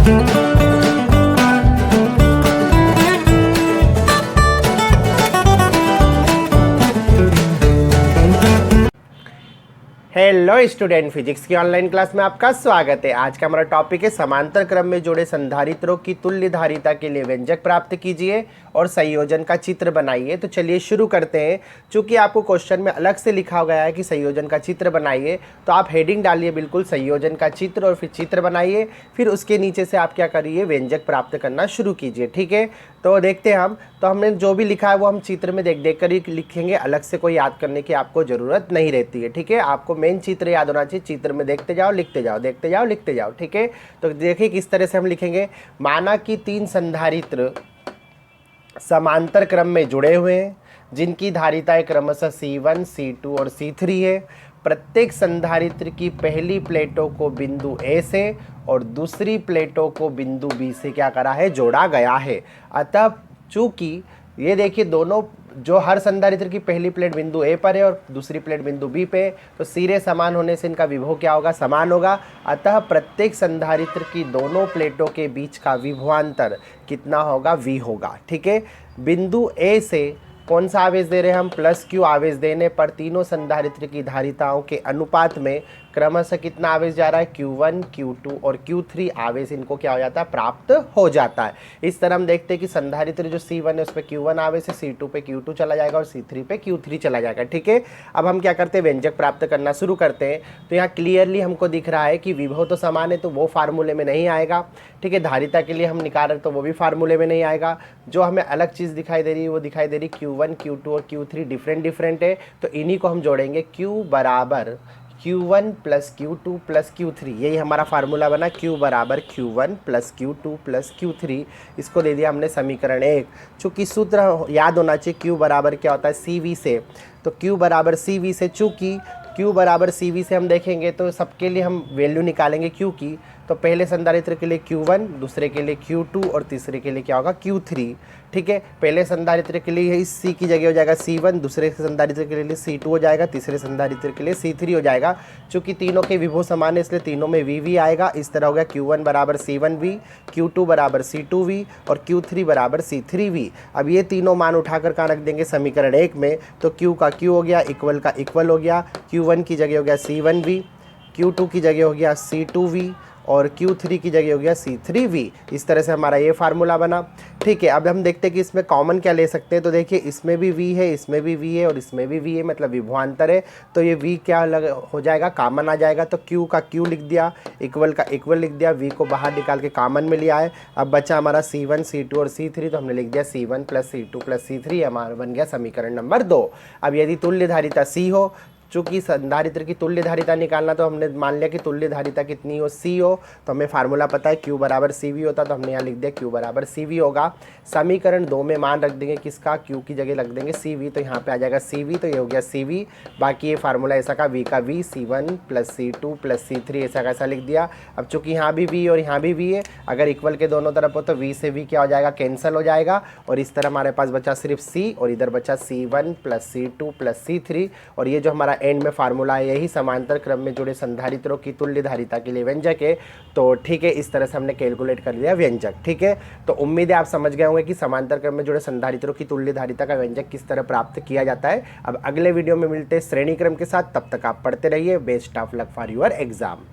Hello student, physics की online class में आपका स्वागत है। आज का हमारा टॉपिक है समांतर क्रम में जुड़े संधारित्रों की तुल्य धारिता के लिए व्यंजक प्राप्त कीजिए और संयोजन का चित्र बनाइए। तो चलिए शुरू करते हैं। चूंकि आपको क्वेश्चन में अलग से लिखा गया है कि संयोजन का चित्र बनाइए, तो आप हेडिंग डालिए बिल्कुल संयोजन का चित्र और फिर चित्र बनाइए। फिर उसके नीचे से आप क्या करिए, व्यंजक प्राप्त करना शुरू कीजिए। ठीक है, तो देखते हैं हम। तो हमने जो भी लिखा है वो हम चित्र में देख देख कर ही लिखेंगे, अलग से कोई याद करने की आपको ज़रूरत नहीं रहती है। ठीक है, आपको मेन चित्र याद होना चाहिए। चित्र में देखते जाओ, लिखते जाओ, देखते जाओ, लिखते जाओ। ठीक है, तो देखिए किस तरह से हम लिखेंगे। माना कि 3 संधारित्र समांतर क्रम में जुड़े हुए हैं, जिनकी धारिताएं क्रमशः C1, C2 और C3 है। प्रत्येक संधारित्र की पहली प्लेटों को बिंदु A से और दूसरी प्लेटों को बिंदु B से क्या करा है, जोड़ा गया है। अतः चूंकि ये देखिए, दोनों जो हर संधारित्र की पहली प्लेट बिंदु A पर है और दूसरी प्लेट बिंदु B पे है, तो सिरे समान होने से इनका विभव क्या होगा, समान होगा। अतः प्रत्येक संधारित्र की दोनों प्लेटों के बीच का विभवांतर कितना होगा, V होगा। ठीक है, बिंदु A से कौन सा आवेश दे रहे हैं हम, प्लस Q आवेश देने पर तीनों संधारित्र की धारिताओं के अनुपात में क्रमशः कितना आवेश जा रहा है, Q1, Q2 और Q3 आवेश इनको क्या हो जाता है, प्राप्त हो जाता है। इस तरह हम देखते हैं कि संधारित्र जो C1 है उस पर Q1 आवेश है, C2 पे Q2 चला जाएगा और C3 पे Q3 चला जाएगा। ठीक है, अब हम क्या करते हैं, व्यंजक प्राप्त करना शुरू करते हैं। तो यहाँ क्लियरली हमको दिख रहा है कि विभव तो समान है, तो वो फार्मूले में नहीं आएगा। ठीक है, धारिता के लिए हम निकाल रहे तो वो भी फार्मूले में नहीं आएगा। जो हमें अलग चीज़ दिखाई दे रही है वो दिखाई दे रही Q1, Q2 और Q3 डिफरेंट है, तो इन्हीं को हम जोड़ेंगे। Q बराबर Q1 plus Q2 plus Q3, यही हमारा फार्मूला बना। Q बराबर Q1 plus Q2 plus Q3, इसको दे दिया हमने समीकरण 1। चूँकि सूत्र याद होना चाहिए, Q बराबर क्या होता है, CV से। तो Q बराबर CV से, चूँकि Q बराबर CV से हम देखेंगे तो सबके लिए हम वैल्यू निकालेंगे Q की। तो पहले संधारित्र के लिए Q1, दूसरे के लिए Q2 और तीसरे के लिए क्या होगा, Q3। ठीक है, पहले संधारित्र के लिए इस C की जगह हो जाएगा C1, दूसरे संधारित्र के लिए C2 हो जाएगा, तीसरे संधारित्र के लिए C3 हो जाएगा। चूँकि तीनों के विभव समान है इसलिए तीनों में VV आएगा। इस तरह हो गया Q1 बराबर C1V, Q2 बराबर C2V और Q3 बराबर C3V। अब ये तीनों मान उठाकर कहाँ रख देंगे, समीकरण 1 में। तो Q का Q हो गया, इक्वल का इक्वल हो गया। Q1 की जगह हो गया C1V, Q2 की जगह हो गया C2V और Q3 की जगह हो गया C3V। इस तरह से हमारा ये फार्मूला बना। ठीक है, अब हम देखते हैं कि इसमें कॉमन क्या ले सकते हैं। तो देखिए, इसमें भी V है, इसमें भी V है और इसमें भी V है, मतलब विभवांतर है। तो ये V क्या हो जाएगा, कॉमन आ जाएगा। तो Q का Q लिख दिया, इक्वल का इक्वल लिख दिया, V को बाहर निकाल के कॉमन में लिया है। अब बचा हमारा C1, C2 और C3, तो हमने लिख दिया C1 plus C2 plus C3, हमारा बन गया समीकरण नंबर 2। अब यदि तुल्य धारिता C हो, चूँकि संधारित्र की तुल्य धारिता निकालना, तो हमने मान लिया कि तुल्य धारिता कितनी हो, C हो। तो हमें फार्मूला पता है Q बराबर CV होता, तो हमने यहाँ लिख दिया Q बराबर CV होगा। समीकरण 2 में मान रख देंगे किसका, Q की जगह रख देंगे CV, तो यहाँ पे आ जाएगा CV, तो ये हो गया CV। बाकी ये फार्मूला ऐसा का V का V, C1 plus C2 plus C3 ऐसा कैसा लिख दिया। अब चूँकि यहाँ भी V और यहाँ भी V है, अगर इक्वल के दोनों तरफ हो तो V से V क्या हो जाएगा, कैंसिल हो जाएगा। और इस तरह हमारे पास बचा सिर्फ C और इधर बचा C1 plus C2 plus C3। और ये जो हमारा एंड में फार्मूला है, यही समांतर क्रम में जुड़े संधारित्रों की तुल्य धारिता के लिए व्यंजक है। तो ठीक है, इस तरह से हमने कैलकुलेट कर लिया व्यंजक। ठीक है, तो उम्मीद है आप समझ गए होंगे कि समांतर क्रम में जुड़े संधारित्रों की तुल्य धारिता का व्यंजक किस तरह प्राप्त किया जाता है। अब अगले वीडियो में मिलते हैं श्रेणी क्रम के साथ, तब तक आप पढ़ते रहिए। Best of luck for your exam.